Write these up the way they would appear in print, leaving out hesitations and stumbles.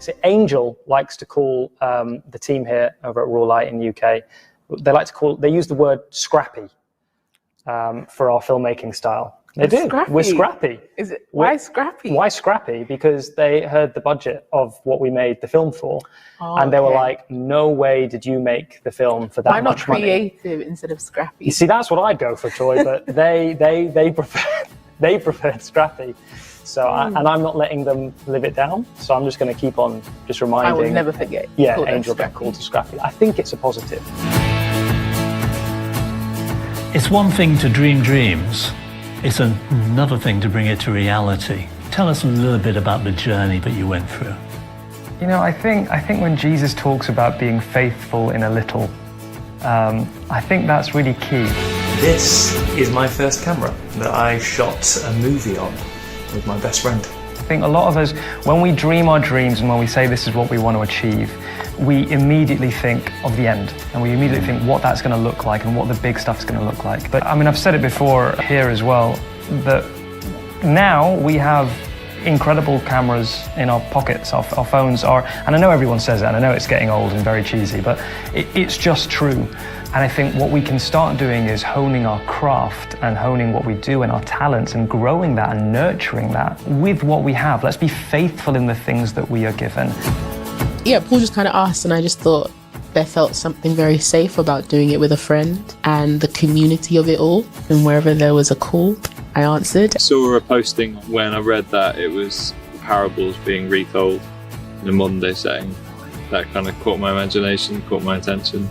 So Angel likes to call the team here over at Raw Light in the UK, they use the word scrappy for our filmmaking style. They do. Scrappy. We're scrappy. Why scrappy? Why scrappy? Because they heard the budget of what we made the film for, and they were like, "No way did you make the film for that much money." Why not creative instead of scrappy? You see, that's what I'd go for, Troy. But they preferred scrappy. So and I'm not letting them live it down. So I'm just going to keep on just reminding. I will never forget. Yeah, Angel got called to scrappy. I think it's a positive. It's one thing to dream dreams. It's another thing to bring it to reality. Tell us a little bit about the journey that you went through. You know, I think when Jesus talks about being faithful in a little, I think that's really key. This is my first camera that I shot a movie on with my best friend. I think a lot of us, when we dream our dreams and when we say this is what we want to achieve, we immediately think of the end and we immediately think what that's going to look like and what the big stuff is going to look like. But I mean, I've said it before here as well, that now we have incredible cameras in our pockets. Our phones are, and I know everyone says it, and I know it's getting old and very cheesy, but it's just true. And I think what we can start doing is honing our craft and honing what we do and our talents and growing that and nurturing that with what we have. Let's be faithful in the things that we are given. Yeah, Paul just kind of asked, and I just thought there felt something very safe about doing it with a friend and the community of it all. And wherever there was a call, I answered. I saw a posting when I read that it was parables being retold in a modern day setting. That kind of caught my imagination, caught my attention.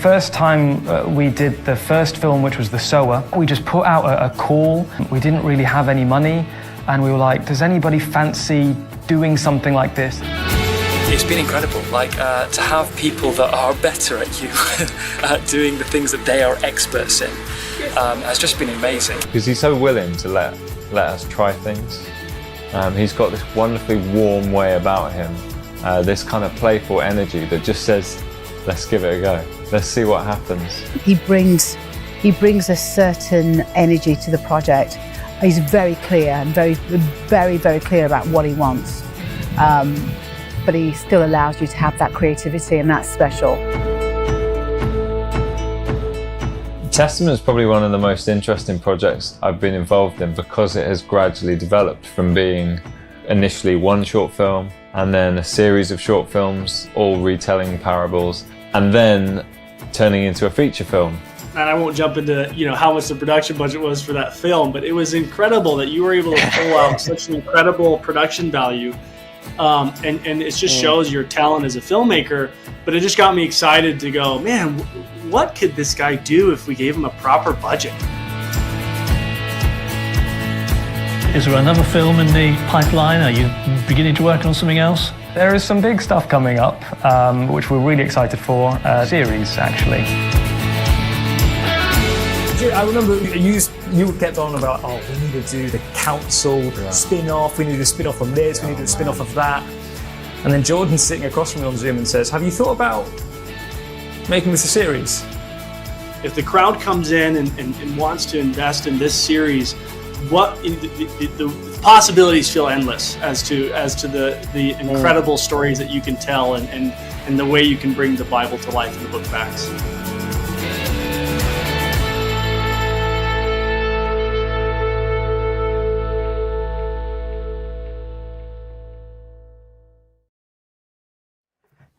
First time we did the first film, which was The Sower, we just put out a call. We didn't really have any money, and we were like, does anybody fancy doing something like this? It's been incredible, to have people that are better at you at doing the things that they are experts in has just been amazing. Because he's so willing to let us try things. He's got this wonderfully warm way about him, this kind of playful energy that just says, let's give it a go. Let's see what happens. He brings a certain energy to the project. He's very clear and very clear about what he wants. But he still allows you to have that creativity, and that's special. Testament is probably one of the most interesting projects I've been involved in because it has gradually developed from being initially one short film and then a series of short films, all retelling parables, and then turning into a feature film. And I won't jump into how much the production budget was for that film, but it was incredible that you were able to pull out such an incredible production value. And it just shows your talent as a filmmaker, but it just got me excited to go, man, what could this guy do if we gave him a proper budget? Is there another film in the pipeline? Are you beginning to work on something else? There is some big stuff coming up, which we're really excited for, series actually. I remember you kept on about, we need to do the council spin-off, we need to spin off from this, we need to spin off of that. And then Jordan's sitting across from me on Zoom and says, have you thought about making this a series? If the crowd comes in and wants to invest in this series, the possibilities feel endless as to the incredible stories that you can tell and the way you can bring the Bible to life in the book of Acts.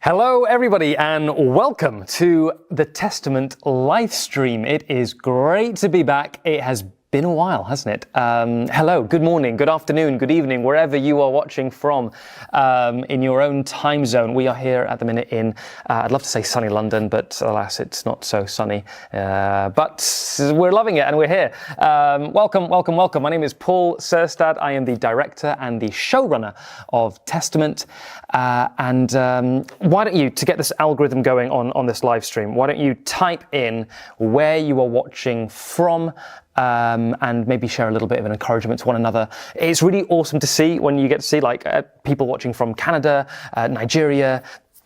Hello everybody and welcome to the Testament live stream. It is great to be back. It has been a while, hasn't it? Hello, good morning, good afternoon, good evening, wherever you are watching from in your own time zone. We are here at the minute in, I'd love to say sunny London, but alas, it's not so sunny. But we're loving it and we're here. Welcome. My name is Paul Syrstad. I am the director and the showrunner of Testament. And why don't you, to get this algorithm going on this live stream, why don't you type in where you are watching from, and maybe share a little bit of an encouragement to one another. It's really awesome to see when you get to see people watching from Canada, Nigeria,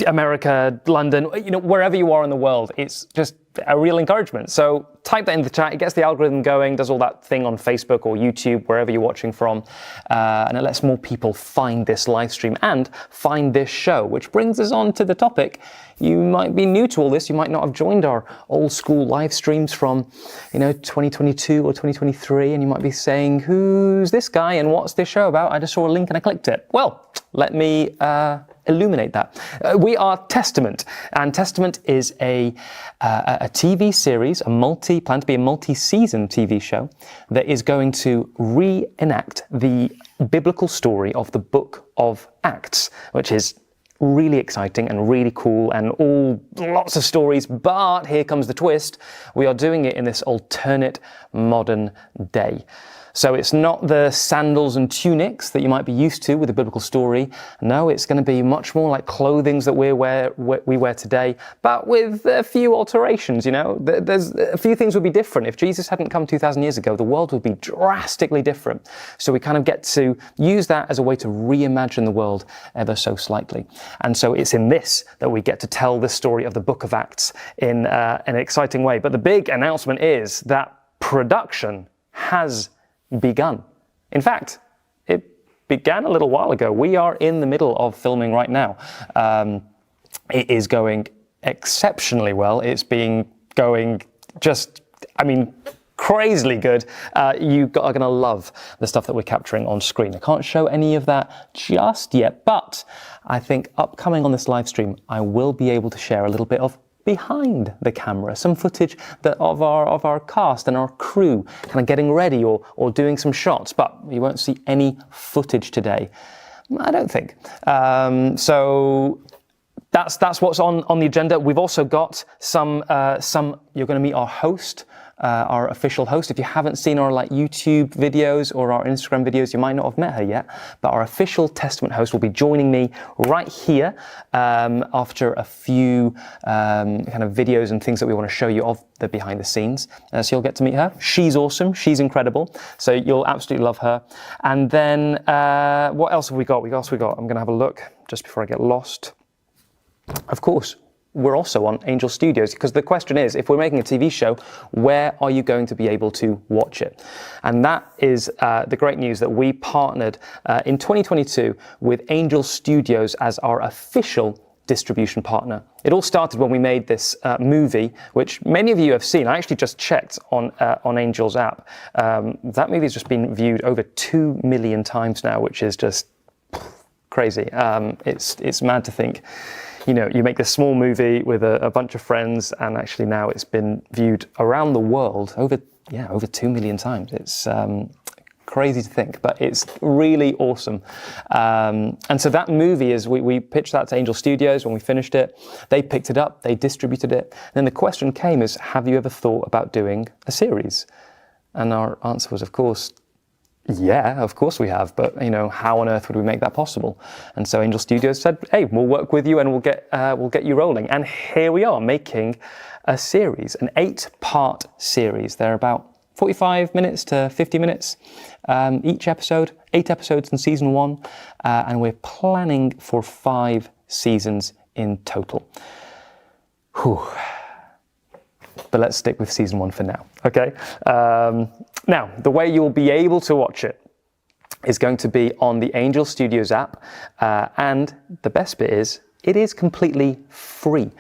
America, London, wherever you are in the world, it's just a real encouragement. So type that in the chat. It gets the algorithm going, does all that thing on Facebook or YouTube, wherever you're watching from, and it lets more people find this live stream and find this show, which brings us on to the topic. You might be new to all this. You might not have joined our old school live streams from, 2022 or 2023, and you might be saying, who's this guy and what's this show about? I just saw a link and I clicked it. Well, let me illuminate that. We are Testament, and Testament is a TV series, planned to be a multi-season TV show that is going to reenact the biblical story of the Book of Acts, which is really exciting and really cool and lots of stories, but here comes the twist. We are doing it in this alternate modern day. So it's not the sandals and tunics that you might be used to with a biblical story. No, it's going to be much more like clothing that we wear today, but with a few alterations, There's a few things would be different. If Jesus hadn't come 2,000 years ago, the world would be drastically different. So we kind of get to use that as a way to reimagine the world ever so slightly. And so it's in this that we get to tell the story of the Book of Acts in an exciting way. But the big announcement is that production has begun. In fact, it began a little while ago. We are in the middle of filming right now. It is going exceptionally well. It's going crazily good. You are going to love the stuff that we're capturing on screen. I can't show any of that just yet, but I think upcoming on this live stream, I will be able to share a little bit of behind the camera, some footage of our cast and our crew kind of getting ready or doing some shots, but you won't see any footage today, I don't think. So that's what's on the agenda. We've also got some you're going to meet our host, our official host. If you haven't seen our YouTube videos or our Instagram videos, you might not have met her yet, but our official Testament host will be joining me right here after a few kind of videos and things that we want to show you of the behind the scenes. So you'll get to meet her. She's awesome. She's incredible. So you'll absolutely love her. And then what else have we got? I'm going to have a look just before I get lost. Of course, we're also on Angel Studios, because the question is, if we're making a TV show, where are you going to be able to watch it? And that is the great news that we partnered in 2022 with Angel Studios as our official distribution partner. It all started when we made this movie, which many of you have seen. I actually just checked on Angel's app. That movie has just been viewed over 2 million times now, which is just crazy. It's mad to think. You make this small movie with a bunch of friends, and actually now it's been viewed around the world over 2 million times. It's crazy to think, but it's really awesome. And so that movie we pitched that to Angel Studios. When we finished it, they picked it up, they distributed it. And then the question came is, have you ever thought about doing a series? And our answer was, of course, yeah, of course we have, but how on earth would we make that possible? And so Angel Studios said, "Hey, we'll work with you and we'll get you rolling." And here we are making a series, an 8-part series. They're about 45 minutes to 50 minutes each episode. 8 episodes in season 1, and we're planning for 5 seasons in total. Whew. But let's stick with season 1 for now, okay? Now, the way you'll be able to watch it is going to be on the Angel Studios app, and the best bit is, it is completely free.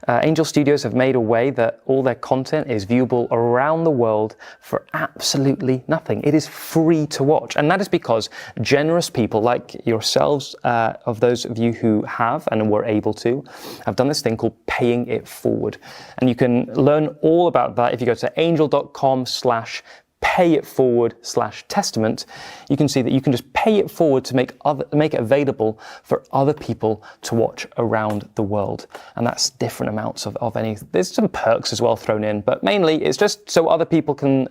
Angel Studios have made a way that all their content is viewable around the world for absolutely nothing. It is free to watch, and that is because generous people like yourselves, of those of you who have and were able to, have done this thing called paying it forward. And you can learn all about that if you go to angel.com/payitforward/testament. You can see that you can just pay it forward to make it available for other people to watch around the world. And that's different amounts of any. There's some perks as well thrown in, but mainly it's just so other people can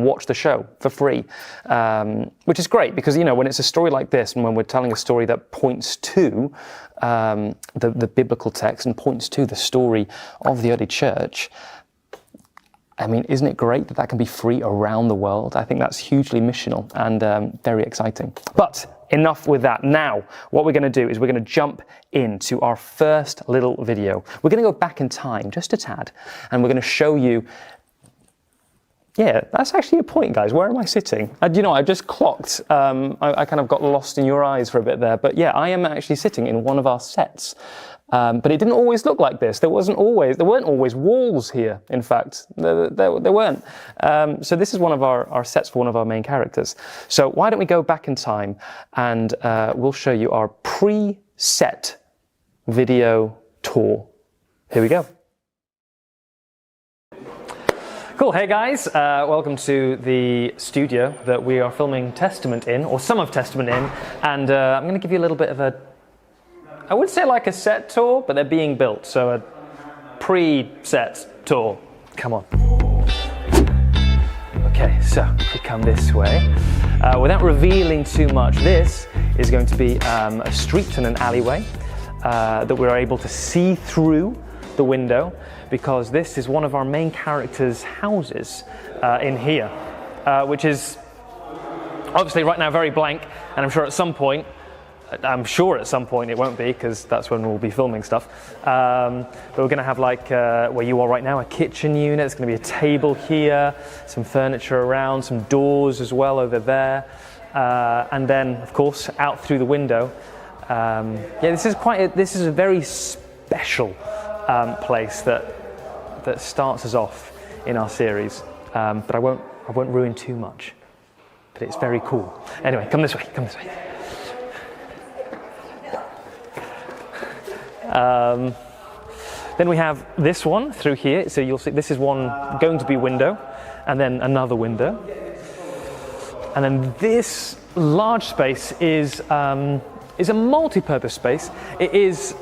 watch the show for free, which is great because when it's a story like this, and when we're telling a story that points to the biblical text and points to the story of the early church, I mean, isn't it great that that can be free around the world? I think that's hugely missional and very exciting. But enough with that. Now, what we're going to do is we're going to jump into our first little video. We're going to go back in time just a tad, and we're going to show you. Yeah, that's actually a point, guys. Where am I sitting? You know, I just clocked. I kind of got lost in your eyes for a bit there. But yeah, I am actually sitting in one of our sets. But it didn't always look like this. There weren't always walls here, in fact. There weren't. So this is one of our sets for one of our main characters. So why don't we go back in time and we'll show you our pre-set video tour. Here we go. Cool, hey guys, welcome to the studio that we are filming Testament in, or some of Testament in, and I'm going to give you a little bit of a, I would say like a set tour, but they're being built, so a pre-set tour. Come on. Okay, so if we come this way, without revealing too much, this is going to be a street and an alleyway that we're able to see through the window, because this is one of our main characters' houses in here, which is obviously right now very blank, and I'm sure at some point it won't be, because that's when we'll be filming stuff. But we're going to have, like where you are right now, a kitchen unit. There's going to be a table here, some furniture around, some doors as well over there, and then of course out through the window. Yeah, this is a very special place that starts us off in our series, but I won't ruin too much. But it's very cool. Anyway, come this way. Then we have this one through here. So you'll see this is one going to be window, and then another window, and then this large space is a multi-purpose space. It is,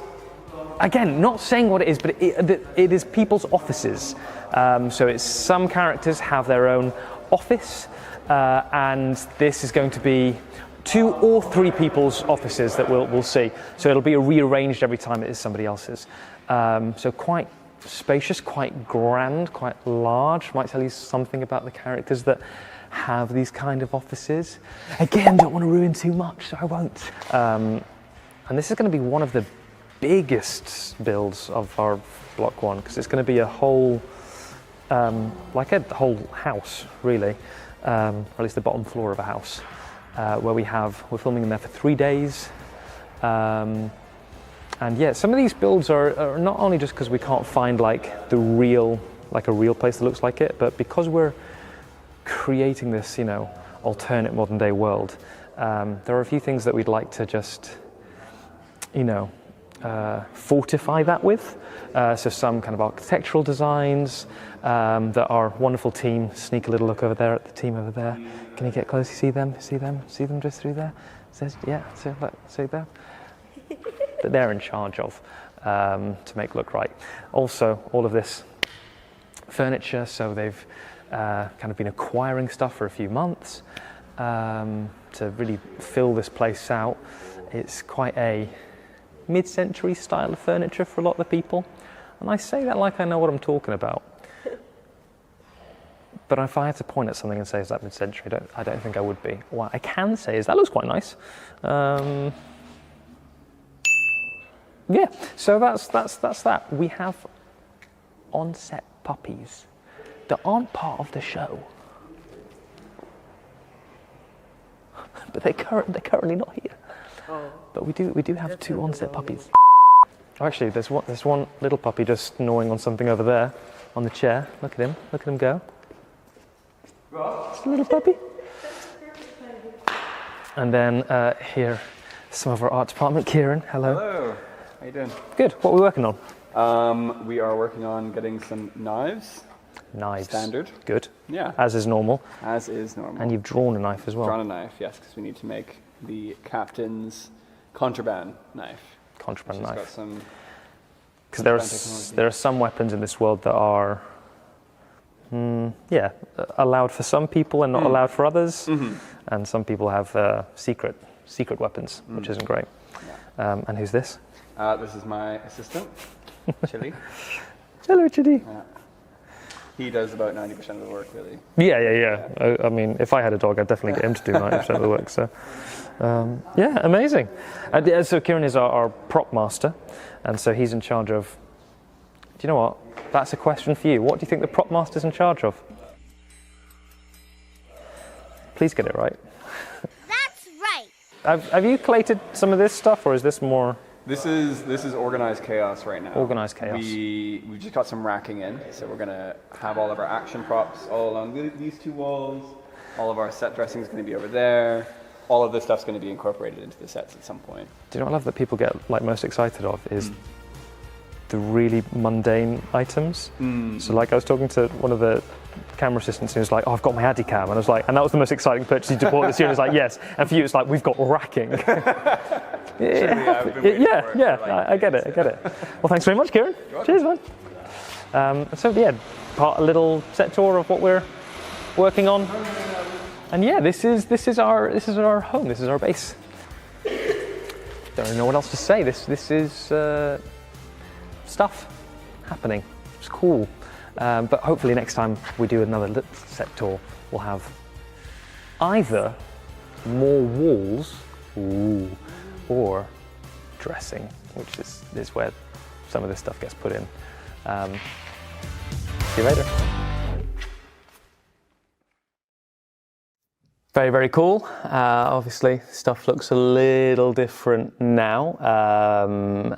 again, not saying what it is, but it is people's offices. So it's some characters have their own office, and this is going to be 2 or 3 people's offices that we'll see. So it'll be rearranged every time it is somebody else's. So quite spacious, quite grand, quite large. Might tell you something about the characters that have these kind of offices. Again, don't want to ruin too much, so I won't. And this is going to be one of the biggest builds of our block 1, because it's going to be a whole, like a whole house, really, or at least the bottom floor of a house, where we're filming in there for 3 days. And yeah, some of these builds are not only just because we can't find like a real place that looks like it, but because we're creating this, you know, alternate modern day world, there are a few things that we'd like to just, you know, fortify that with. So some kind of architectural designs that our wonderful team, sneak a little look over there at the team over there. Can you get close? You see them? See them just through there? Yeah, see them? That they're in charge of to make look right. Also, all of this furniture, so they've kind of been acquiring stuff for a few months to really fill this place out. It's quite a mid-century style of furniture for a lot of the people, and I say that like I know what I'm talking about. But if I had to point at something and say, is that mid-century, I don't think I would be. What I can say is that looks quite nice. Yeah, so that's that. We have on-set puppies that aren't part of the show, but they're currently not here. But we do have 2 on-set puppies. Oh, actually, there's one little puppy just gnawing on something over there on the chair. Look at him go. It's a little puppy. And then here, some of our art department. Kieran, hello. Hello. How you doing? Good. What are we working on? We are working on getting some knives. Knives. Standard. Good. Yeah. As is normal. As is normal. And you've drawn a knife as well. Drawn a knife, yes, because we need to make the captain's contraband knife. Contraband knife. Got some. Because there are some weapons in this world that are, allowed for some people and not allowed for others. Mm-hmm. And some people have secret weapons, which isn't great. Yeah. And who's this? This is my assistant, Chili. Hello, Chili. He does about 90% of the work, really. Yeah. I mean, if I had a dog, I'd definitely get him to do 90% of the work. So, yeah, amazing. So Kieran is our prop master, and so he's in charge of. Do you know what? That's a question for you. What do you think the prop master's in charge of? Please get it right. That's right. Have you collated some of this stuff, or is this more? This is organized chaos right now. Organized chaos. We just got some racking in, so we're gonna have all of our action props all along these two walls. All of our set dressing is going to be over there. All of this stuff's going to be incorporated into the sets at some point. Do you know what I love that people get like most excited of is the really mundane items. So like I was talking to one of the camera assistants who was like, oh, I've got my Addy cam, and I was like, and that was the most exciting purchase you bought this year. And I was like, yes. And for you, it's like, we've got racking. I get it. Well, thanks very much, Kieran. Cheers, man. So yeah, a little set tour of what we're working on. And yeah, this is our home. This is our base. Don't know what else to say. This is stuff happening. It's cool. But hopefully next time we do another little set tour, we'll have either more walls or dressing, which is where some of this stuff gets put in. See you later. Very, very cool. Obviously, stuff looks a little different now,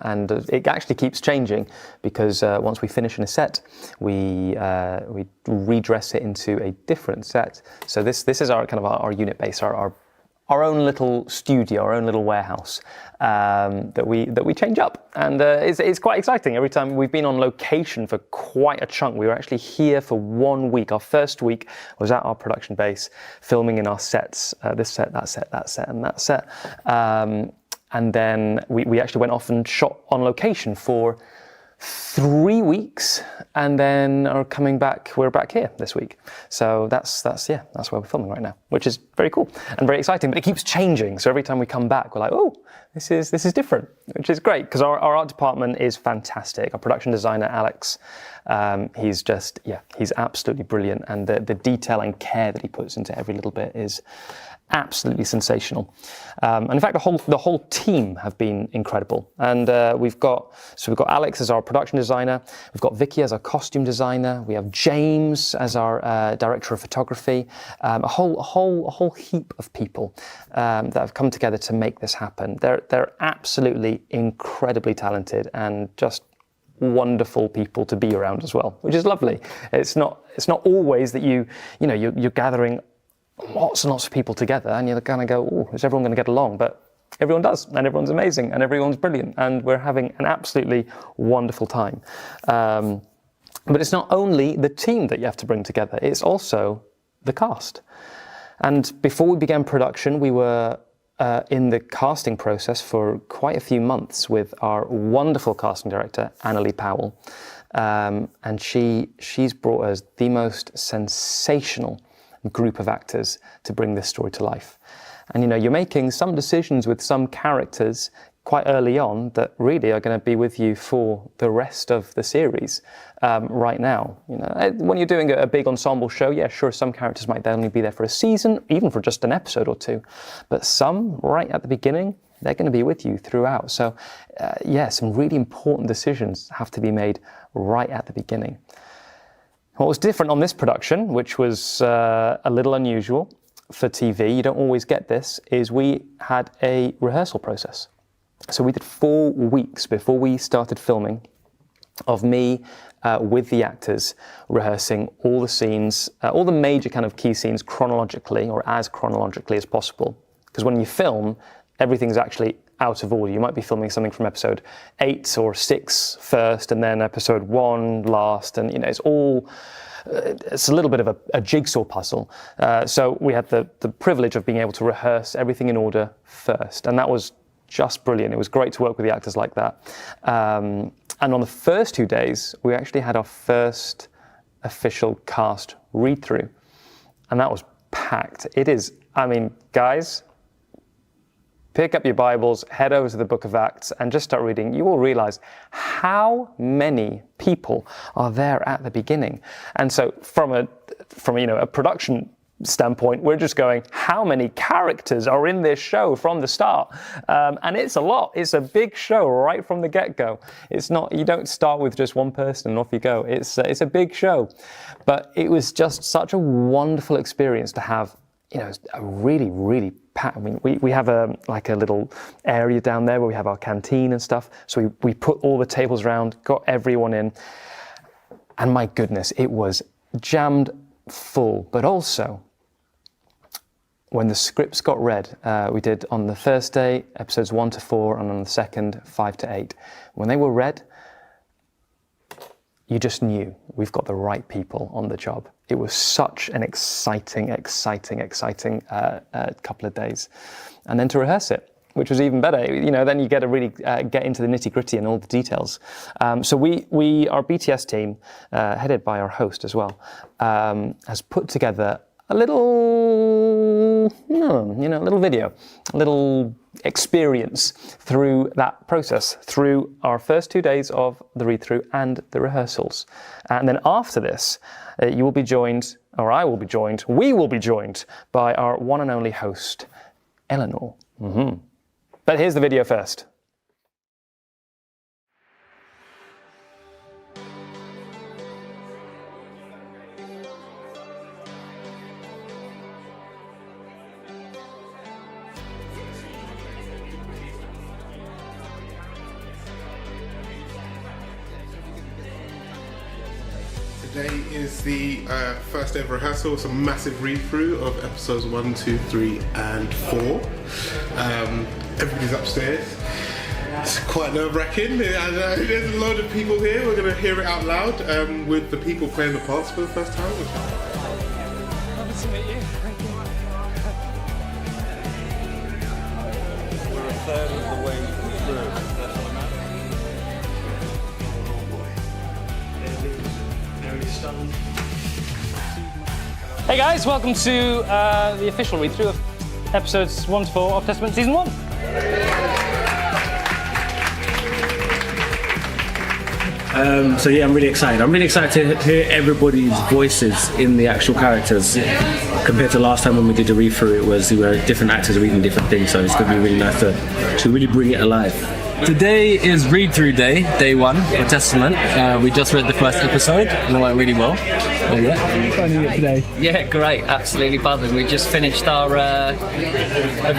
and it actually keeps changing because once we finish in a set, we redress it into a different set. So this is our kind of our unit base, our own little studio, our own little warehouse that we change up, and it's quite exciting. Every time we've been on location for quite a chunk. We were actually here for 1 week. Our first week was at our production base, filming in our sets, this set, that set, that set, and that set, and then we actually went off and shot on location for 3 weeks, and then are coming back. We're back here this week, so that's where we're filming right now, which is very cool and very exciting. But it keeps changing, so every time we come back, we're like, oh, this is different, which is great because our art department is fantastic. Our production designer Alex, he's absolutely brilliant, and the detail and care that he puts into every little bit is absolutely sensational. And in fact, the whole team have been incredible. And we've got Alex as our production designer. We've got Vicky as our costume designer. We have James as our director of photography. A whole heap of people that have come together to make this happen. They're absolutely incredibly talented and just wonderful people to be around as well, which is lovely. It's not always that you're gathering lots and lots of people together and you're kind of go, oh, is everyone going to get along? But everyone does, and everyone's amazing, and everyone's brilliant, and we're having an absolutely wonderful time. But it's not only the team that you have to bring together, it's also the cast. And before we began production, we were in the casting process for quite a few months with our wonderful casting director, Annalie Powell. And she's brought us the most sensational group of actors to bring this story to life. And you're making some decisions with some characters quite early on that really are going to be with you for the rest of the series right now. When you're doing a big ensemble show, yeah, sure, some characters might only be there for a season, even for just an episode or two. But some, right at the beginning, they're going to be with you throughout. So some really important decisions have to be made right at the beginning. What was different on this production, which was a little unusual for TV, you don't always get this, is we had a rehearsal process. So we did 4 weeks before we started filming of me with the actors rehearsing all the scenes, all the major kind of key scenes chronologically, or as chronologically as possible. Because when you film, everything's actually out of order. You might be filming something from episode 8 or 6 first, and then episode 1 last, and it's a little bit of a jigsaw puzzle. So we had the privilege of being able to rehearse everything in order first, and that was just brilliant. It was great to work with the actors like that. And on the first 2 days, we actually had our first official cast read-through, and that was packed. It is, guys, pick up your Bibles, head over to the Book of Acts, and just start reading, you will realize how many people are there at the beginning. And so from a production standpoint, we're just going, how many characters are in this show from the start? And it's a lot. It's a big show right from the get-go. It's not, you don't start with just one person and off you go. It's a big show. But it was just such a wonderful experience to have, a really, really packed. I mean, we have a little area down there where we have our canteen and stuff. So we put all the tables around, got everyone in. And my goodness, it was jammed full. But also, when the scripts got read, we did on the first day, episodes 1 to 4, and on the second, 5 to 8. When they were read, you just knew we've got the right people on the job. It was such an exciting couple of days. And then to rehearse it, which was even better. Then you get to really get into the nitty-gritty and all the details. So our BTS team, headed by our host as well, has put together a little video, a little experience through that process, through our first 2 days of the read-through and the rehearsals. And then after this, you will be joined, or I will be joined, we will be joined by our one and only host, Elanor. Mm-hmm. But here's the video first. Today is the first ever rehearsal. It's a massive read-through of episodes 1, 2, 3 and 4. Everybody's upstairs. It's quite nerve-wracking. There's a load of people here. We're going to hear it out loud with the people playing the parts for the first time. Lovely to meet you. Thank you. We're a third of the way through. Hey guys, welcome to the official read-through of episodes 1 to 4 of Testament Season 1. So yeah, I'm really excited. I'm really excited to hear everybody's voices in the actual characters. Compared to last time when we did a read-through, it was different actors reading different things, so it's going to be really nice to really bring it alive. Today is read-through day 1 of Testament. We just read the first episode and it went really well. Finding it today. Yeah, great, absolutely buzzing. We just finished our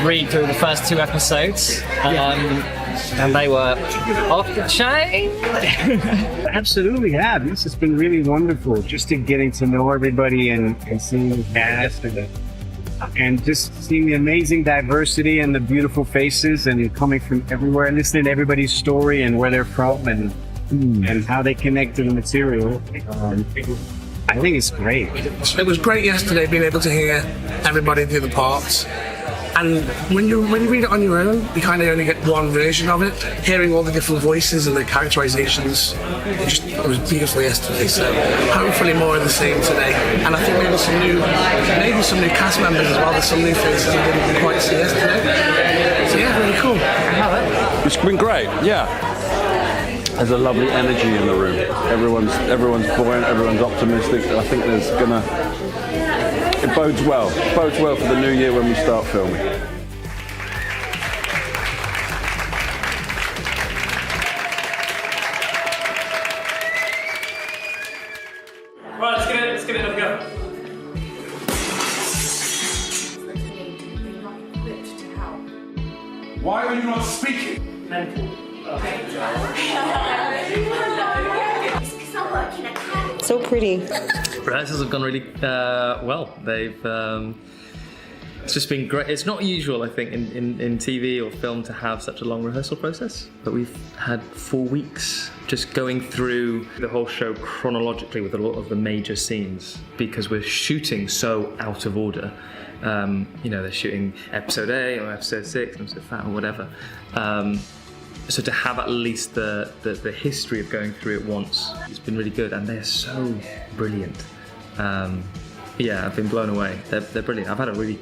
read through the first 2 episodes. And they were off the chain. Absolutely, yeah. This has been really wonderful, just in getting to know everybody and seeing the cast and just seeing the amazing diversity and the beautiful faces and coming from everywhere, listening to everybody's story and where they're from and how they connect to the material. I think it's great. It was great yesterday being able to hear everybody do the parts. And when you read it on your own, you kind of only get one version of it. Hearing all the different voices and the characterizations, it was beautiful yesterday. So hopefully more of the same today. And I think maybe some new cast members as well. There's some new faces I didn't quite see yesterday. So yeah, really cool. It's been great. Yeah. There's a lovely energy in the room. Everyone's buoyant. Everyone's optimistic. I think it bodes well. It bodes well for the new year when we start filming. Right, let's give it another go. Why are you not speaking? Mental. So pretty. Rehearsals have gone really well. They've it's just been great. It's not usual, I think, in TV or film to have such a long rehearsal process, but we've had 4 weeks just going through the whole show chronologically with a lot of the major scenes because we're shooting so out of order. They're shooting episode A or episode 6, episode 5 or whatever. So to have at least the history of going through it once, it's been really good, and they're so brilliant. I've been blown away. They're brilliant. I've had a really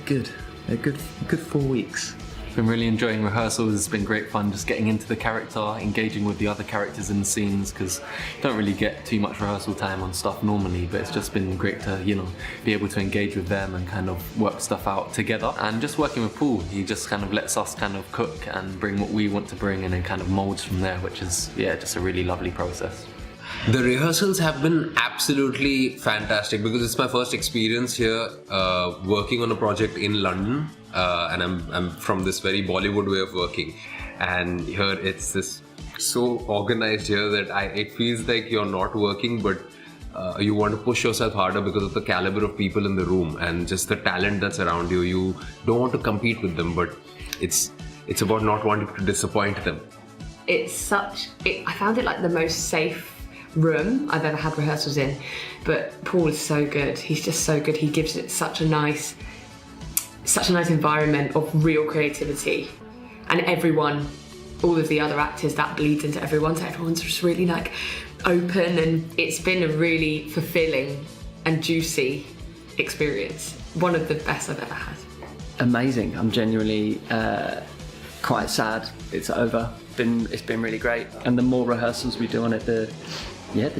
good a good 4 weeks. Been really enjoying rehearsals. It's been great fun just getting into the character, engaging with the other characters in the scenes, because you don't really get too much rehearsal time on stuff normally, but it's just been great to, be able to engage with them and kind of work stuff out together. And just working with Paul, he just kind of lets us kind of cook and bring what we want to bring and then kind of molds from there, which is, just a really lovely process. The rehearsals have been absolutely fantastic because it's my first experience here working on a project in London, and I'm from this very Bollywood way of working, and here it's this so organized here that it feels like you're not working, but you want to push yourself harder because of the caliber of people in the room and just the talent that's around you. You don't want to compete with them, but it's about not wanting to disappoint them. I found it like the most safe room I've ever had rehearsals in, but Paul is so good. He's just so good. He gives it such a nice environment of real creativity, and everyone, all of the other actors, that bleeds into everyone, so everyone's just really like open, and it's been a really fulfilling and juicy experience. One of the best I've ever had. Amazing. I'm genuinely quite sad it's over. It's been really great, and the more rehearsals we do on it, the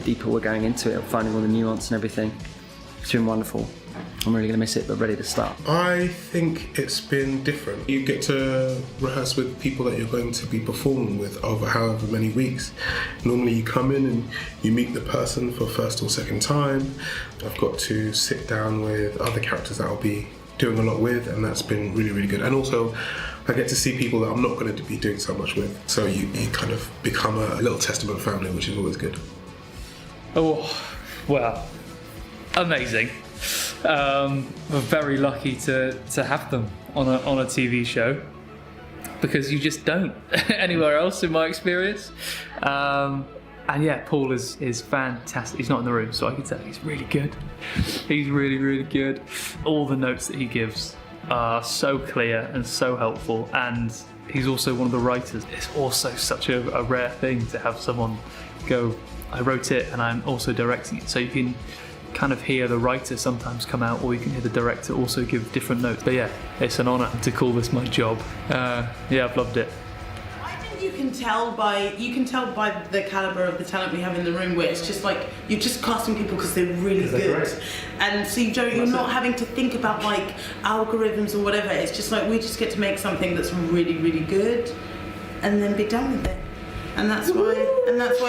deeper we're going into it, finding all the nuance and everything. It's been wonderful. I'm really going to miss it, but ready to start. I think it's been different. You get to rehearse with people that you're going to be performing with over however many weeks. Normally you come in and you meet the person for first or second time. I've got to sit down with other characters that I'll be doing a lot with, and that's been really, really good. And also, I get to see people that I'm not going to be doing so much with. So you kind of become a little Testament family, which is always good. Oh, well, amazing. We're very lucky to have them on a TV show, because you just don't anywhere else in my experience. And Paul is fantastic. He's not in the room, so I can tell he's really good. He's really, really good. All the notes that he gives are so clear and so helpful, and he's also one of the writers. It's also such a rare thing to have someone go, I wrote it and I'm also directing it, so you can kind of hear the writer sometimes come out, or you can hear the director also give different notes. But it's an honour to call this my job. I've loved it. You can tell by the caliber of the talent we have in the room, where it's just like you're just casting people because they're really good, and so you're not having to think about like algorithms or whatever. It's just like we just get to make something that's really, really good, and then be done with it. And that's why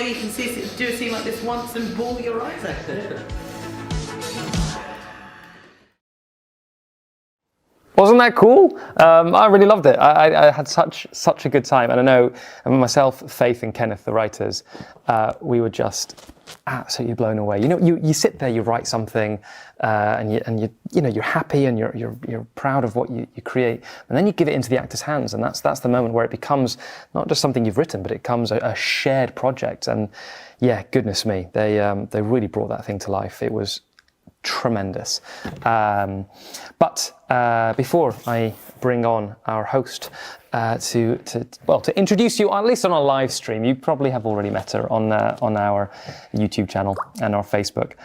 you can do a scene like this once and bawl your eyes out. Wasn't that cool? I really loved it. I had such a good time, and I know myself, Faith, and Kenneth, the writers, we were just absolutely blown away. You sit there, you write something, and you're happy and you're proud of what you create, and then you give it into the actors' hands, and that's the moment where it becomes not just something you've written, but it becomes a shared project. And goodness me, they really brought that thing to life. It was tremendous. But before I bring on our host to introduce you, at least on our live stream, you probably have already met her on our YouTube channel and our Facebook.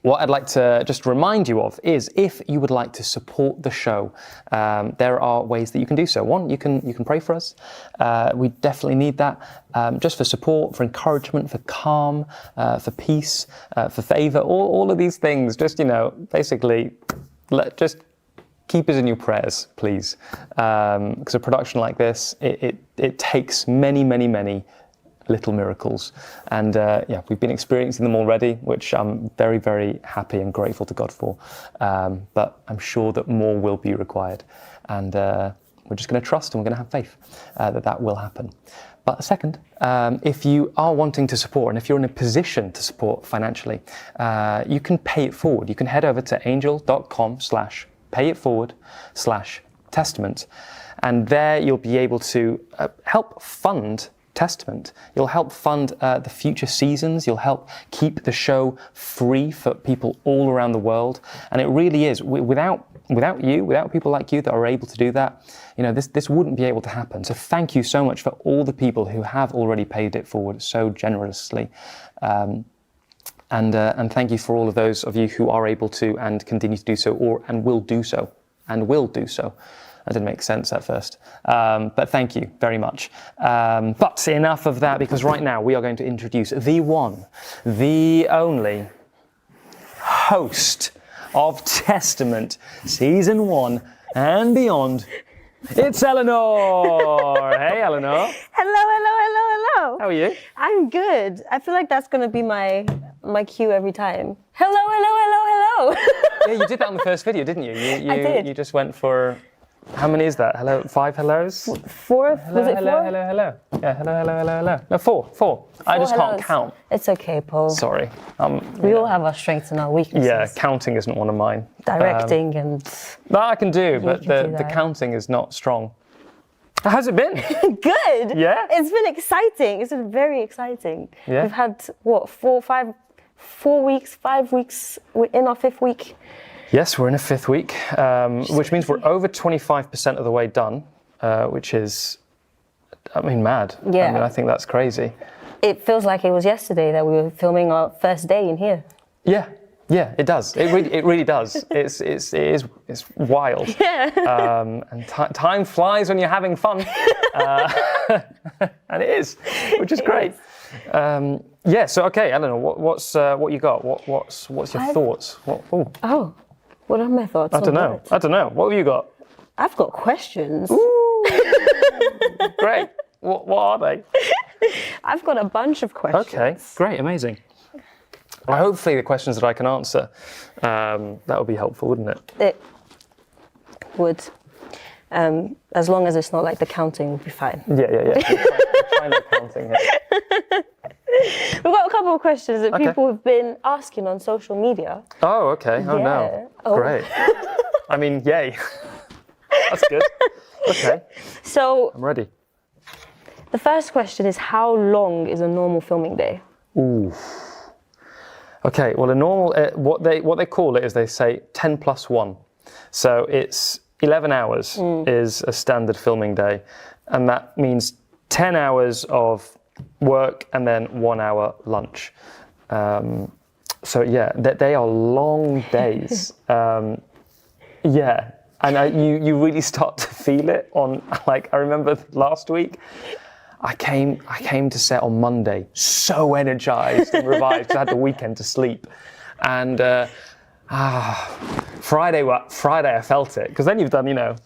What I'd like to just remind you of is, if you would like to support the show, there are ways that you can do so. One, you can pray for us. We definitely need that, just for support, for encouragement, for calm, for peace, for favour, all of these things. Just basically, just keep us in your prayers, please. Because a production like this, it takes many, many, many little miracles, and we've been experiencing them already, which I'm very, very happy and grateful to God for, but I'm sure that more will be required, and we're just going to trust and we're going to have faith that will happen. But second, if you are wanting to support, and if you're in a position to support financially, you can pay it forward. You can head over to angel.com/payitforward/testament, and there you'll be able to help fund Testament. You'll help fund the future seasons. You'll help keep the show free for people all around the world. And it really is, without people like you that are able to do that, this wouldn't be able to happen. So thank you so much for all the people who have already paid it forward so generously. And thank you for all of those of you who are able to and continue to do so, and will do so and will do so. That didn't make sense at first, but thank you very much. But enough of that, because right now we are going to introduce the one, the only host of Testament Season 1 and beyond. It's Elanor! Hey, Elanor. Hello. How are you? I'm good. I feel like that's going to be my cue every time. Hello. Yeah, you did that on the first video, didn't you? I did. You just went for... How many is that? 5 hellos? 4? Hello, Was it 4? hello. Yeah, hello. No, 4. I just can't count. It's okay, Paul. Sorry. We all have our strengths and our weaknesses. Yeah, counting isn't one of mine. Directing and... That I can do, but can do the that. counting is not strong. How's it been? Good. Yeah? It's been exciting. It's been very exciting. Yeah? We've had, 4 weeks, 5 weeks. We're in our 5th week. Yes, we're in a 5th week, which means we're over 25% of the way done, which is, mad. Yeah. I think that's crazy. It feels like it was yesterday that we were filming our first day in here. Yeah, it does. It really does. It's wild. Yeah. And time flies when you're having fun, and it is, which is great. Yeah. So okay, I don't know what you got. What's your thoughts? What are my thoughts? I don't know. What have you got? I've got questions. Ooh. Great. What are they? I've got a bunch of questions. Okay. Great. Amazing. Well, hopefully the questions that I can answer, that would be helpful, wouldn't it? It would. As long as it's not like the counting would be fine. Yeah. We'll try not counting here. We've got a couple of questions that people have been asking on social media. Oh, okay. Oh, Yeah. no. Oh. Great. Yay. That's good. Okay. So, I'm ready. the first question is, how long is a normal filming day? Ooh. Okay, well, a normal, what they call it is they say 10 plus 1. So it's 11 hours is a standard filming day. And that means 10 hours of work and then 1 hour lunch. So yeah, they are long days. Yeah, and you really start to feel it on, I remember last week, I came to set on Monday so energized and revived because I had the weekend to sleep. And Friday I felt it, because then you've done the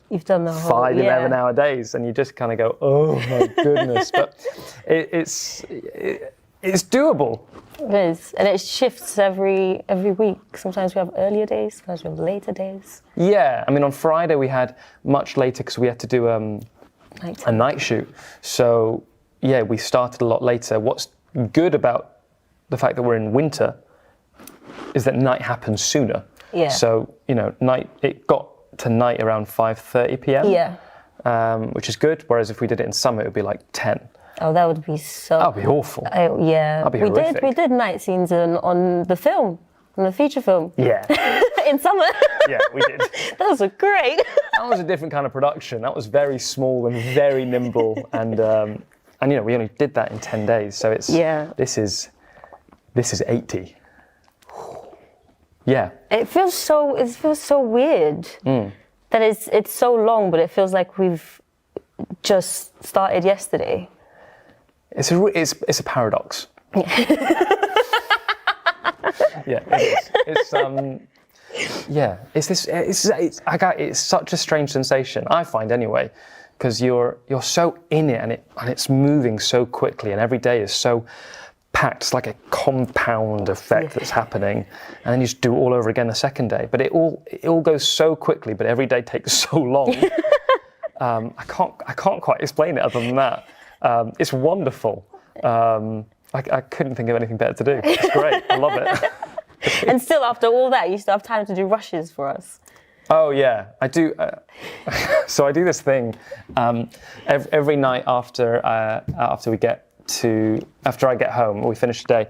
whole 5 11-hour days, and you just kind of go, oh my goodness. But it's doable. It is, and it shifts every week. Sometimes we have earlier days, sometimes we have later days. Yeah, on Friday we had much later because we had to do a night shoot. So yeah, we started a lot later. What's good about the fact that we're in winter is that night happens sooner. Yeah. So it got to night around 5:30 p.m. Yeah. Which is good. Whereas if we did it in summer, it would be like 10. Oh, that would be so. That'd be awful. Yeah. That'd be horrific. We did night scenes on the film, on the feature film. Yeah. In summer. Yeah, we did. That was great. That was a different kind of production. That was very small and very nimble, and we only did that in 10 days. So it's This is 80. Yeah. It feels so weird that it's so long, but it feels like we've just started yesterday. It's a paradox. Yeah, it is. It's such a strange sensation, I find anyway, because you're so in it, and it's moving so quickly, and every day is so packed. It's like a compound effect that's happening, and then you just do it all over again the second day. But it all goes so quickly, but every day takes so long. I can't quite explain it other than that. It's wonderful. I couldn't think of anything better to do. It's great. I love it. And still, after all that, you still have time to do rushes for us. Oh yeah, I do. So I do this thing every night after I get home or we finish the day.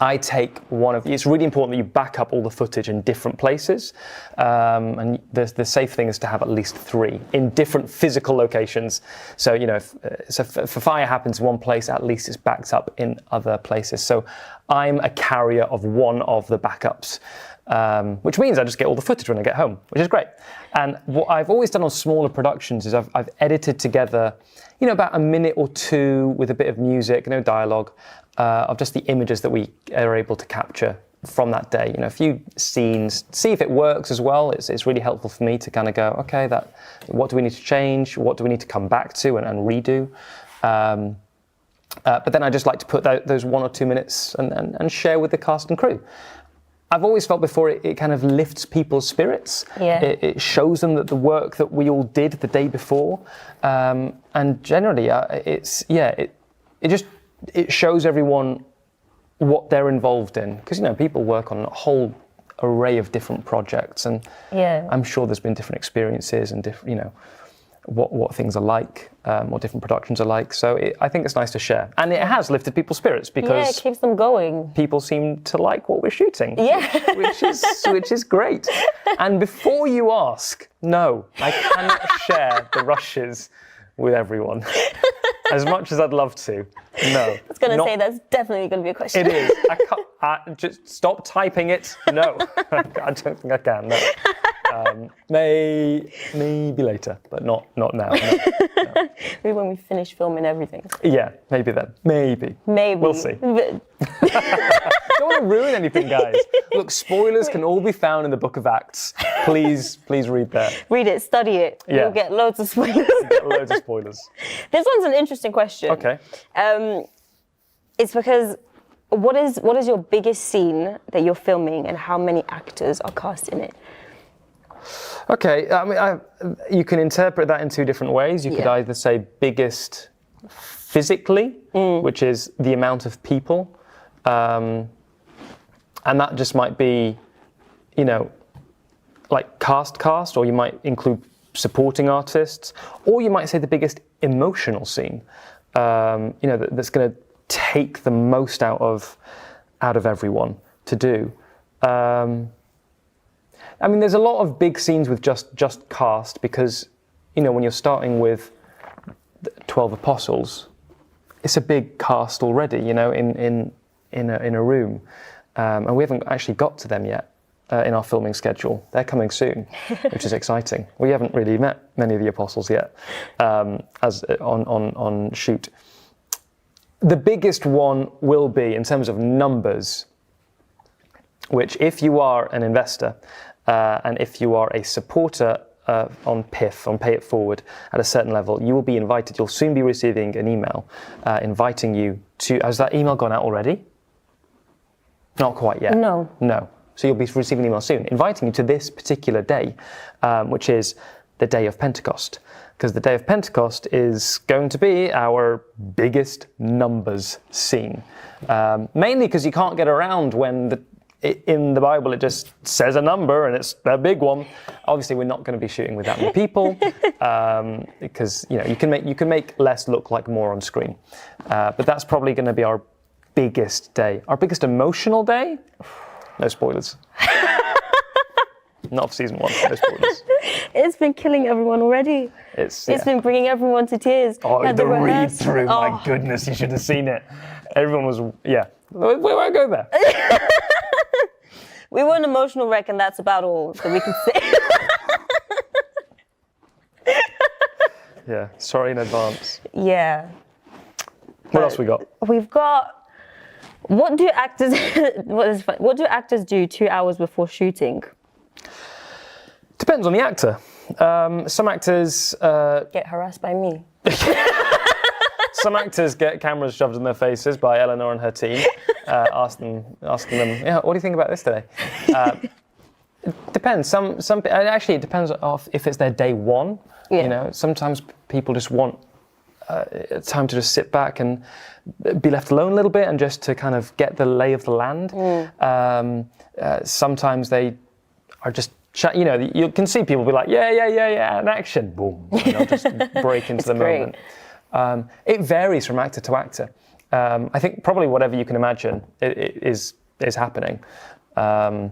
I take it's really important that you back up all the footage in different places. And the safe thing is to have at least 3 in different physical locations. So, if a fire happens in one place, at least it's backed up in other places. So I'm a carrier of one of the backups. which means I just get all the footage when I get home, which is great. And what I've always done on smaller productions is I've edited together, about a minute or two with a bit of music, no dialogue, of just the images that we are able to capture from that day. A few scenes, see if it works as well. It's really helpful for me to kind of go, okay, what do we need to change? What do we need to come back to and redo? But then I just like to put those 1 or 2 minutes and share with the cast and crew. I've always felt before it kind of lifts people's spirits. Yeah. It shows them that the work that we all did the day before, and generally it shows everyone what they're involved in, because people work on a whole array of different projects, and I'm sure there's been different experiences and different, what things are like, what different productions are like. So I think it's nice to share, and it has lifted people's spirits because it keeps them going. People seem to like what we're shooting, Yeah. which is great. And before you ask, no, I cannot share the rushes with everyone. As much as I'd love to, no. I was going to say that's definitely going to be a question. It is. I can't. Just stop typing it. No, I don't think I can. No. Maybe later, but not now. No. Maybe when we finish filming everything. Yeah, maybe then. Maybe. We'll see. Don't want to ruin anything, guys. Look, spoilers can all be found in the Book of Acts. Please read that. Read it, study it. Yeah. You'll get loads of spoilers. This one's an interesting question. Okay. It's because what is your biggest scene that you're filming, and how many actors are cast in it? Okay, I mean, you can interpret that in two different ways. You could either say biggest physically, which is the amount of people, and that just might be, like cast, or you might include supporting artists, or you might say the biggest emotional scene, that's going to take the most out of everyone to do. I mean, there's a lot of big scenes with just cast, because, when you're starting with 12 apostles, it's a big cast already, in a room, and we haven't actually got to them yet in our filming schedule. They're coming soon, which is exciting. We haven't really met many of the apostles yet, as on shoot. The biggest one will be, in terms of numbers, which, if you are an investor, and if you are a supporter on PIF, on Pay It Forward, at a certain level, you will be invited. You'll soon be receiving an email inviting you to... Has that email gone out already? Not quite yet. No. So you'll be receiving an email soon, inviting you to this particular day, which is the day of Pentecost. Because the day of Pentecost is going to be our biggest numbers scene. Mainly because you can't get around when in the Bible it just says a number and it's a big one. Obviously, we're not going to be shooting with that many people, because you can make less look like more on screen. But that's probably going to be our biggest day, our biggest emotional day. No spoilers. Not of season 1. No spoilers. It's been killing everyone already. It's been bringing everyone to tears. Oh, the read through! My goodness, you should have seen it. Everyone was We won't go there. We were an emotional wreck, and that's about all that we can say. Yeah, sorry in advance. Yeah. What else we got? We've got. What do actors do 2 hours before shooting? Depends on the actor. Some actors get harassed by me. Some actors get cameras shoved in their faces by Elanor and her team, asking them, what do you think about this today? It depends. Actually, it depends if it's their day one. Yeah. Sometimes people just want time to just sit back and be left alone a little bit, and just to kind of get the lay of the land. Sometimes they are just you can see people be like, yeah, and action, boom, just break into the moment. It varies from actor to actor. I think probably whatever you can imagine is happening. But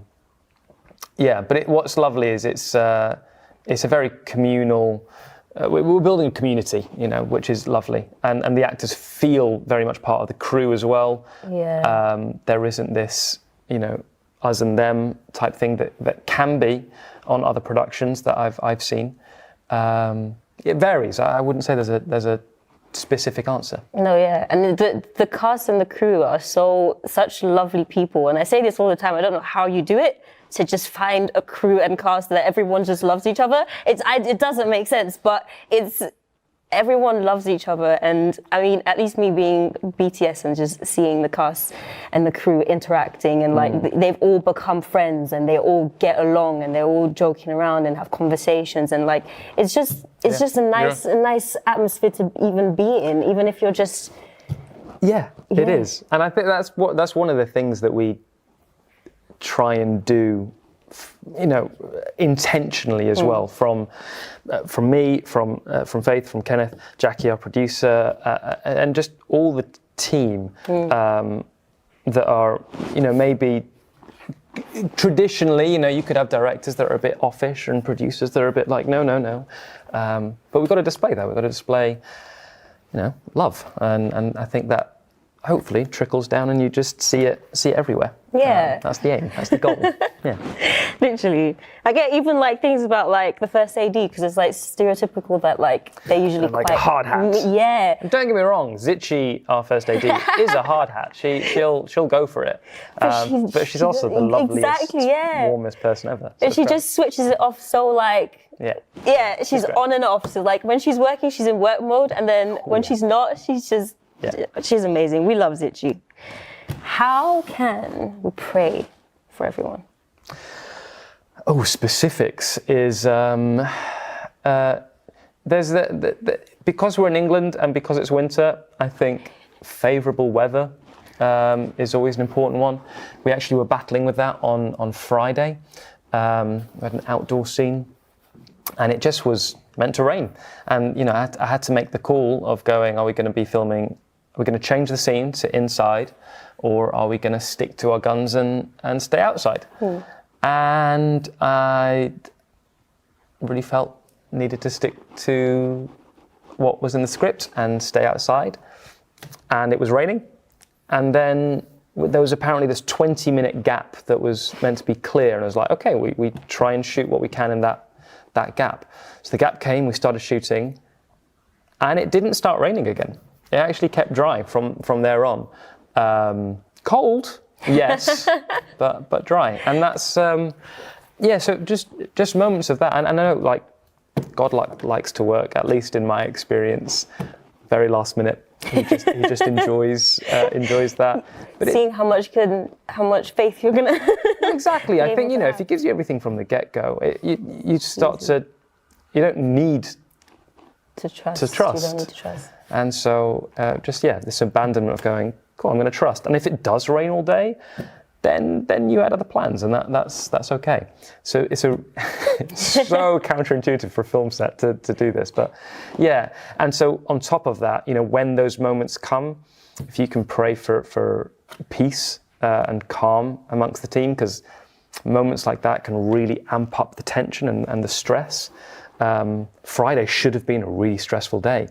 what's lovely is it's a very communal. We're building a community, which is lovely, and the actors feel very much part of the crew as well. Yeah. There isn't this, us and them type thing that can be on other productions that I've seen. It varies. I wouldn't say there's a specific answer. No, yeah, and the cast and the crew are such lovely people, and I say this all the time. I don't know how you do it to just find a crew and cast that everyone just loves each other. It doesn't make sense, but everyone loves each other, and I mean, at least me being BTS and just seeing the cast and the crew interacting, and like they've all become friends, and they all get along, and they're all joking around and have conversations, and like it's just a nice atmosphere to even be in, even if you're just. Yeah, it is, and I think that's one of the things that we try and do, intentionally as well, from me, from Faith, from Kenneth, Jackie, our producer, and just all the team that are, maybe traditionally, you could have directors that are a bit offish and producers that are a bit like, no. But we've got to display that. We've got to display, love, and I think that hopefully trickles down and you just see it everywhere. Yeah. That's the aim. That's the goal. Yeah. Literally. I get even like things about like the first AD, because it's like stereotypical that like they usually like quite a hard hat. Yeah. Don't get me wrong, Zitchi, our first AD, is a hard hat. She'll go for it. But she's also the loveliest, warmest person ever. So and she just switches it off so like. Yeah, she's on and off. So like when she's working, she's in work mode, and then when she's not, she's amazing. We love Zitchi. How can we pray for everyone? Oh, specifics is there's because we're in England and because it's winter, I think favourable weather is always an important one. We actually were battling with that on Friday. We had an outdoor scene, and it just was meant to rain. And I had to make the call of going, are we going to be filming? Are we going to change the scene to inside, or are we going to stick to our guns and stay outside? And I really felt needed to stick to what was in the script and stay outside. And it was raining. And then there was apparently this 20-minute gap that was meant to be clear. And I was like, okay, we try and shoot what we can in that gap. So the gap came, we started shooting, and it didn't start raining again. It actually kept dry from there on. Cold, yes, but dry. And that's, so just moments of that. And I know, like, God likes to work, at least in my experience, very last minute. He just enjoys that. But seeing how much faith you're gonna. Exactly. I think if he gives you everything from the get-go, you start to. You don't need to trust. You don't need to trust. And so this abandonment of going, cool, I'm going to trust. And if it does rain all day, then you had other plans, and that's okay. So it's so counterintuitive for a film set to do this, but yeah. And so on top of that, when those moments come, if you can pray for peace and calm amongst the team, because moments like that can really amp up the tension and the stress. Friday should have been a really stressful day,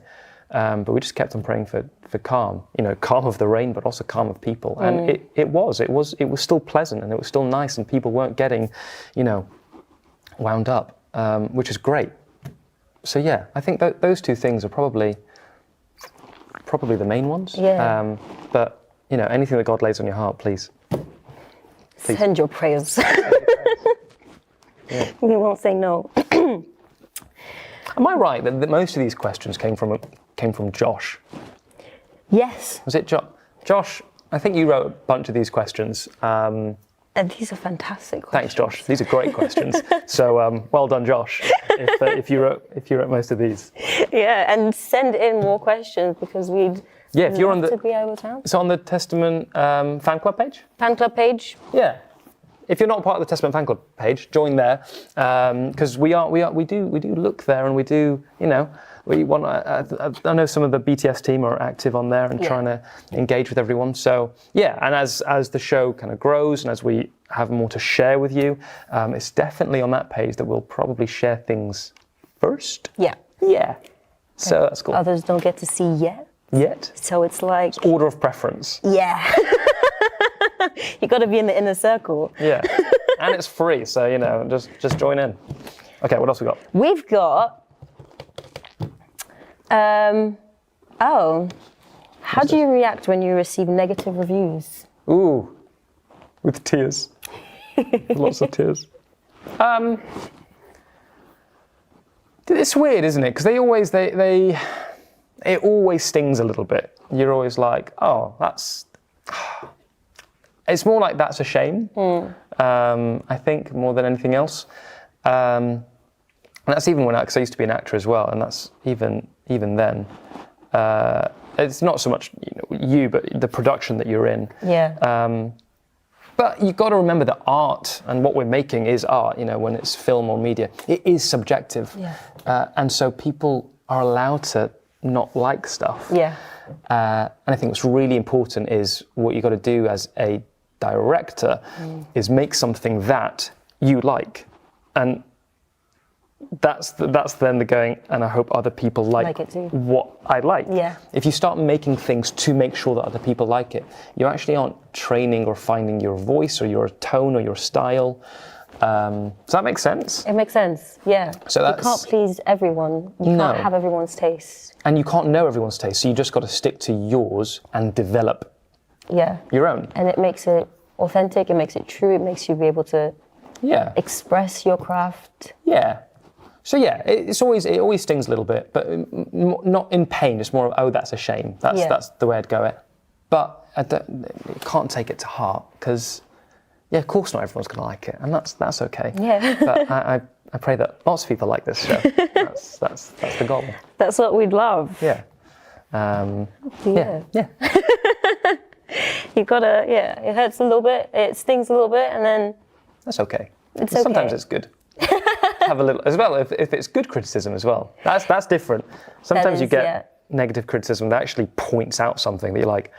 but we just kept on praying for calm, calm of the rain, but also calm of people. And it was still pleasant, and it was still nice, and people weren't getting, wound up, which is great. So yeah, I think those two things are probably the main ones. Yeah. But anything that God lays on your heart, please. Send your prayers. Yeah. We won't say no. Am I right that most of these questions came from Josh? Yes. Was it Josh? I think you wrote a bunch of these questions. And these are fantastic questions. Thanks, Josh. These are great questions. So well done, Josh. If you wrote most of these. Yeah, and send in more questions, because we'd if you're on to be able to answer. So on the Testament fan club page. Fan club page. Yeah. If you're not part of the Testament fan club page, join there, because we do look there, and we do, we want. I know some of the BTS team are active on there and trying to engage with everyone. So yeah, and as the show kind of grows and as we have more to share with you, it's definitely on that page that we'll probably share things first. Yeah. Yeah. So that's cool. Others don't get to see yet. Yet. So it's like order of preference. Yeah. You got to be in the inner circle. Yeah, and it's free, so just join in. Okay, what else we got? We've got. How do you react when you receive negative reviews? Ooh, with tears. Lots of tears. It's weird, isn't it? Because it always stings a little bit. You're always like, oh, that's. It's more like that's a shame. I think more than anything else. And that's even because I used to be an actor as well, and that's even then. It's not so much you, but the production that you're in. Yeah. But you've got to remember that art and what we're making is art, when it's film or media. It is subjective. Yeah. And so people are allowed to not like stuff. Yeah. And I think what's really important is what you've got to do as a director is make something that you like. And that's then the going, and I hope other people like it too. what I like. Yeah. If you start making things to make sure that other people like it, you actually aren't training or finding your voice or your tone or your style. Does that make sense? It makes sense, yeah. So you can't please everyone. You can't have everyone's taste. And you can't know everyone's taste, so you just got to stick to yours and develop your own. And it makes it authentic, it makes it true, it makes you be able to express your craft. Yeah. So it always stings a little bit, but not in pain. It's more of, oh, that's a shame. That's the way I'd go it. But you can't take it to heart because, of course not everyone's going to like it, and that's okay. Yeah. But I pray that lots of people like this show. That's the goal. That's what we'd love. Yeah. Yeah. You've got to, it hurts a little bit, it stings a little bit, and then... That's okay. It's Sometimes it's good. Have a little as well if it's good criticism as well. That's different. Sometimes you get negative criticism that actually points out something that you're like,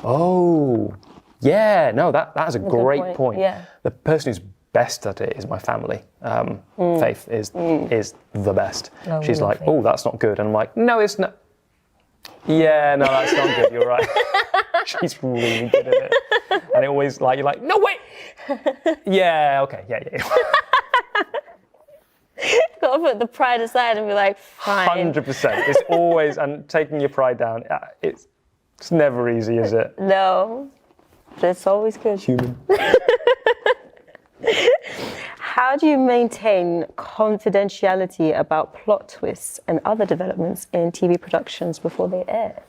oh, yeah, no, that's a great point. Yeah. The person who's best at it is my family. Faith is the best. Oh, She's like, oh, that's not good, and I'm like, no, it's not. Yeah, no, that's not good. You're right. She's really good at it, and it always you're like, no, wait. Yeah, okay, yeah. Got to put the pride aside and be like, fine. 100%. It's always, and taking your pride down, it's never easy, is it? No, but it's always good. Human. How do you maintain confidentiality about plot twists and other developments in TV productions before they air?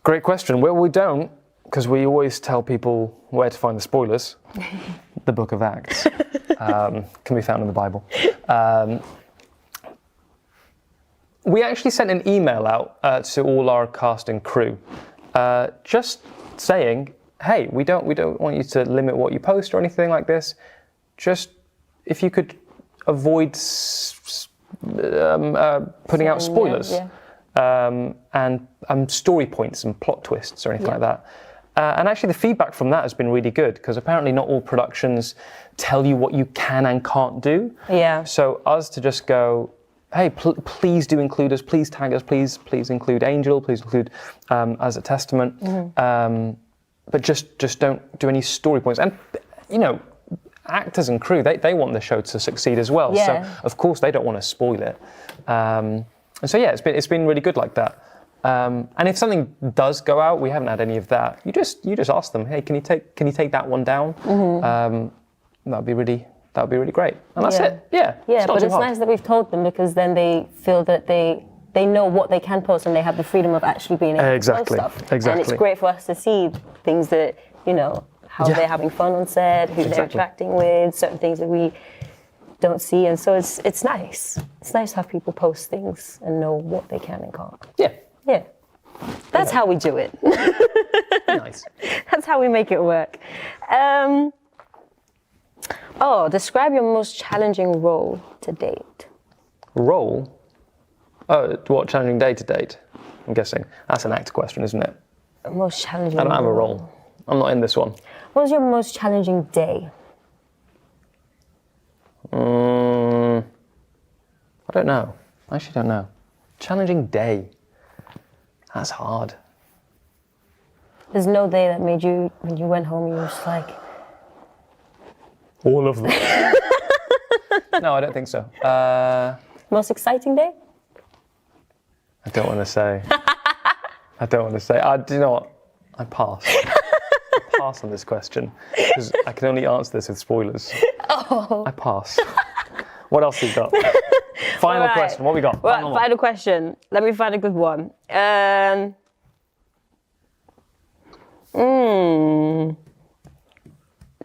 Great question. Well, we don't, because we always tell people where to find the spoilers. The Book of Acts. Can be found in the Bible. We actually sent an email out to all our cast and crew, just saying, hey, we don't want you to limit what you post or anything like this. Just if you could avoid putting out spoilers and story points and plot twists or anything like that. And actually the feedback from that has been really good because apparently not all productions tell you what you can and can't do. Yeah. So us to just go, hey, please do include us, please tag us, please include Angel, please include as a testament. But just don't do any story points. And, actors and crew, they want the show to succeed as well. Yeah. So, of course, they don't want to spoil it. And so, it's been really good like that. And if something does go out, we haven't had any of that. You just ask them, hey, can you take that one down? That'd be really great. And that's it. Yeah. Yeah, but it's nice that we've told them because then they feel that they know what they can post and they have the freedom of actually being able to post stuff. Exactly. And it's great for us to see things that, how they're having fun on set, who they're interacting with, certain things that we don't see. And so it's nice. It's nice to have people post things and know what they can and can't. Yeah. That's how we do it. Nice. That's how we make it work. Describe your most challenging role to date. Role? Oh, what challenging day to date? I'm guessing. That's an actor question, isn't it? Most challenging I don't have a role. I'm not in this one. What was your most challenging day? I don't know. I actually don't know. Challenging day. That's hard. There's no day that made you, when you went home, you were just like... All of them. No, I don't think so. Most exciting day? I don't want to say. Do you know what? I pass. I pass on this question because I can only answer this with spoilers. Oh. I pass. What else have you got? Final question. What we got? Right, final question. Let me find a good one.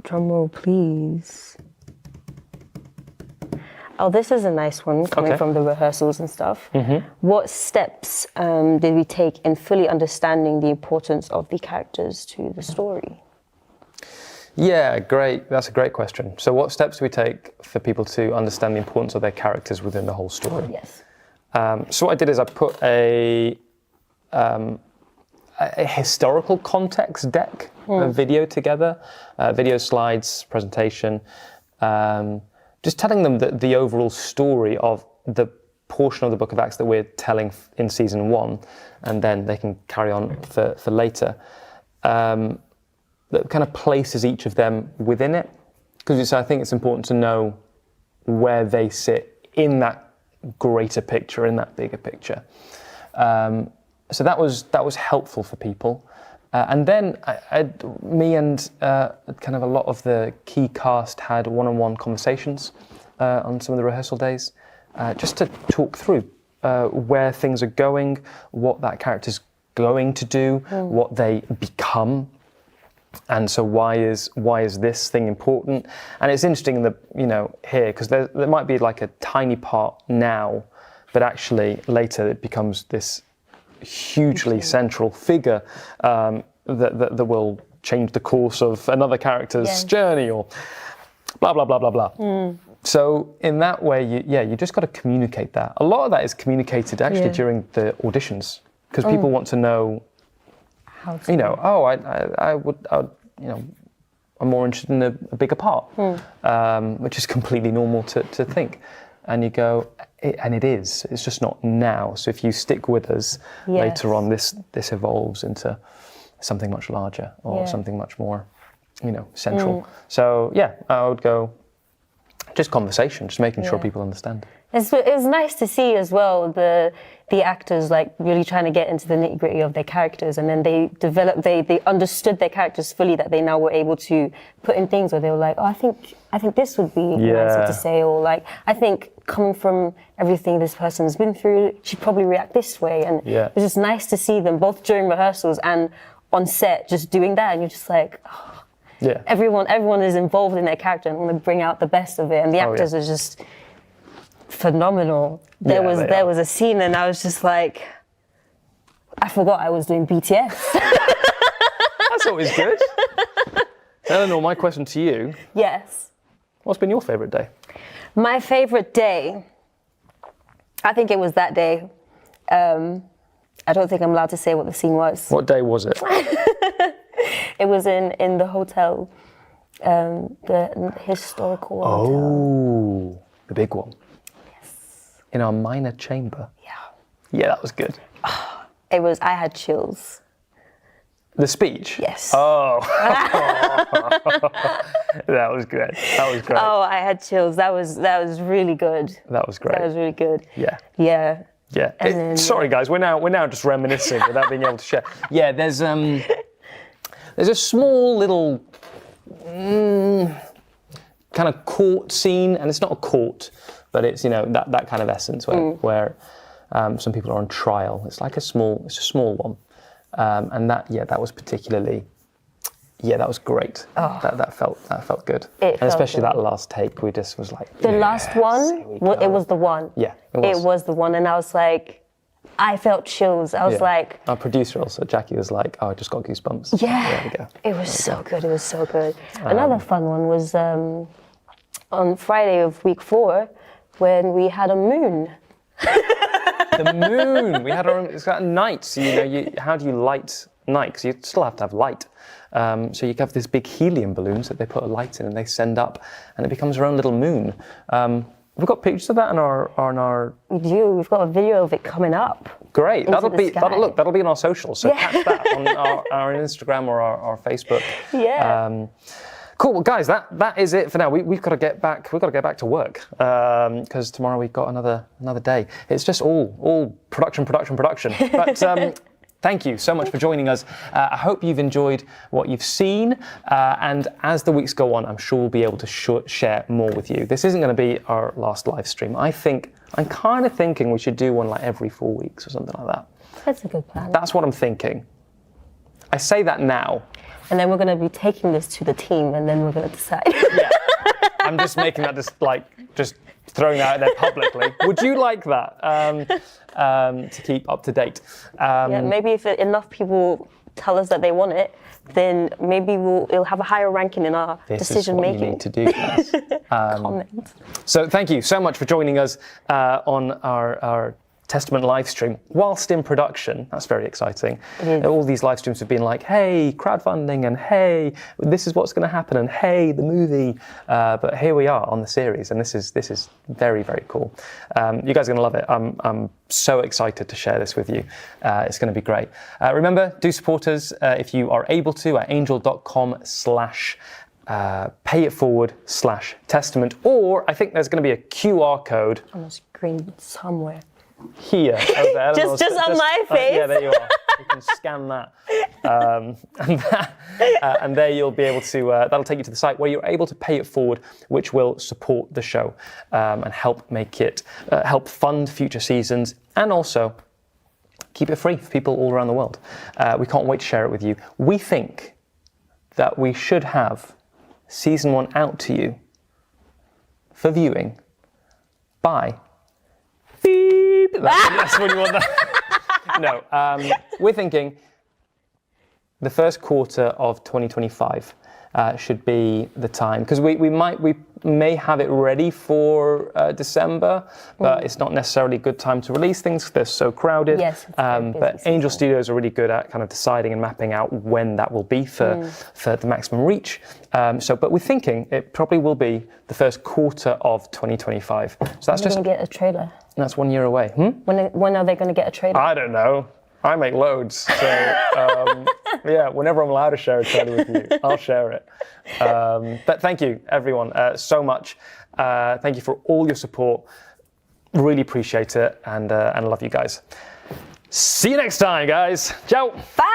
Drum roll, please. Oh, this is a nice one coming from the rehearsals and stuff. What steps did we take in fully understanding the importance of the characters to the story? Yeah, great. That's a great question. So what steps do we take for people to understand the importance of their characters within the whole story? Yes. So what I did is I put a historical context deck, a video together, video slides, presentation, just telling them the overall story of the portion of the Book of Acts that we're telling in season 1, and then they can carry on for later. That kind of places each of them within it, because I think it's important to know where they sit in that greater picture, in that bigger picture. So that was helpful for people. And then me and kind of a lot of the key cast had one-on-one conversations on some of the rehearsal days, just to talk through where things are going, what that character's going to do, what they become. And so why is this thing important? And it's interesting that, here, because there might be like a tiny part now, but actually later it becomes this hugely central figure that will change the course of another character's journey, or blah, blah, blah, blah, blah. So in that way, you just got to communicate that. A lot of that is communicated actually during the auditions, because people want to know, I would, I'm more interested in a bigger part, which is completely normal to think. And you go, and it is. It's just not now. So if you stick with us later on, this evolves into something much larger or something much more, central. So I would go just conversation, just making sure people understand. It was nice to see as well the actors like really trying to get into the nitty-gritty of their characters, and then they understood their characters fully, that they now were able to put in things where they were like, oh, I think this would be nicer to say, or like, I think coming from everything this person's been through, she'd probably react this way. And it was just nice to see them both during rehearsals and on set just doing that, and you're just like, everyone is involved in their character and want to bring out the best of it, and the actors are just phenomenal. There was a scene and I was just like, I forgot I was doing BTS. That's always good. Elanor, my question to you. Yes. What's been your favourite day? My favourite day, I think it was that day. I don't think I'm allowed to say what the scene was. What day was it? It was in the hotel, the historical hotel. Oh, the big one. In our minor chamber. Yeah, that was good. I had chills. The speech? Yes. Oh. That was good. That was great. Oh, I had chills. That was really good. That was great. That was really good. Yeah. Yeah. Yeah. Sorry guys, we're now just reminiscing without being able to share. Yeah, there's a small little kind of court scene, and it's not a court, but it's that kind of essence where some people are on trial. It's like a small one, and that was particularly, that was great. Oh. That felt good, and especially that last take, we just was like the last one. It was the one. Yeah, it was the one, and I was like, I felt chills. I was like, our producer also, Jackie, was like, oh, I just got goosebumps. Yeah, there we go. It was so good. It was so good. Another fun one was on Friday of week 4 when we had a moon. The moon. We had our own. It's got night. So how do you light night? Because you still have to have light. So you have this big helium balloons that they put a light in and they send up, and it becomes their own little moon. We've got pictures of that on our. We do. We've got a video of it coming up. Great. Into That'll the be sky. that'll be on our socials. So catch that on our Instagram or our Facebook. Yeah. Cool. Well, guys, that is it for now. We've got to get back. We've got to get back to work because tomorrow we've got another day. It's just all production. But thank you so much for joining us. I hope you've enjoyed what you've seen. And as the weeks go on, I'm sure we'll be able to share more with you. This isn't going to be our last live stream. I'm kind of thinking we should do one like every 4 weeks or something like that. That's a good plan. That's what I'm thinking. I say that now. And then we're going to be taking this to the team, and then we're going to decide. Yeah. I'm just making that just throwing that out there publicly. Would you like that to keep up to date? Yeah, maybe if enough people tell us that they want it, then maybe it'll have a higher ranking in our decision making. This is what you need to do, guys. Comment. So thank you so much for joining us on our Testament live stream whilst in production. That's very exciting. All these live streams have been like, hey, crowdfunding, and hey, this is what's going to happen, and hey, the movie. But here we are on the series, and this is very, very cool. You guys are going to love it. I'm so excited to share this with you. It's going to be great. Remember, do support us if you are able to at angel.com/payitforward/testament, or I think there's going to be a QR code on the screen somewhere. Here, over there. just on my face. Yeah, there you are. You can scan that. And there you'll be able to, that'll take you to the site where you're able to pay it forward, which will support the show and help make it, help fund future seasons, and also keep it free for people all around the world. We can't wait to share it with you. We think that we should have season 1 out to you for viewing by that's when you want that. No, we're thinking the first quarter of 2025 should be the time, because we may have it ready for December, but it's not necessarily a good time to release things. They're so crowded. Yes, but Angel Studios are really good at kind of deciding and mapping out when that will be for the maximum reach. But we're thinking it probably will be the first quarter of 2025. So that's just going to get a trailer. That's 1 year away. When are they going to get a trailer? I don't know. I make loads. So, yeah, whenever I'm allowed to share a trailer with you, I'll share it. But thank you, everyone, so much. Thank you for all your support. Really appreciate it, and love you guys. See you next time, guys. Ciao. Bye.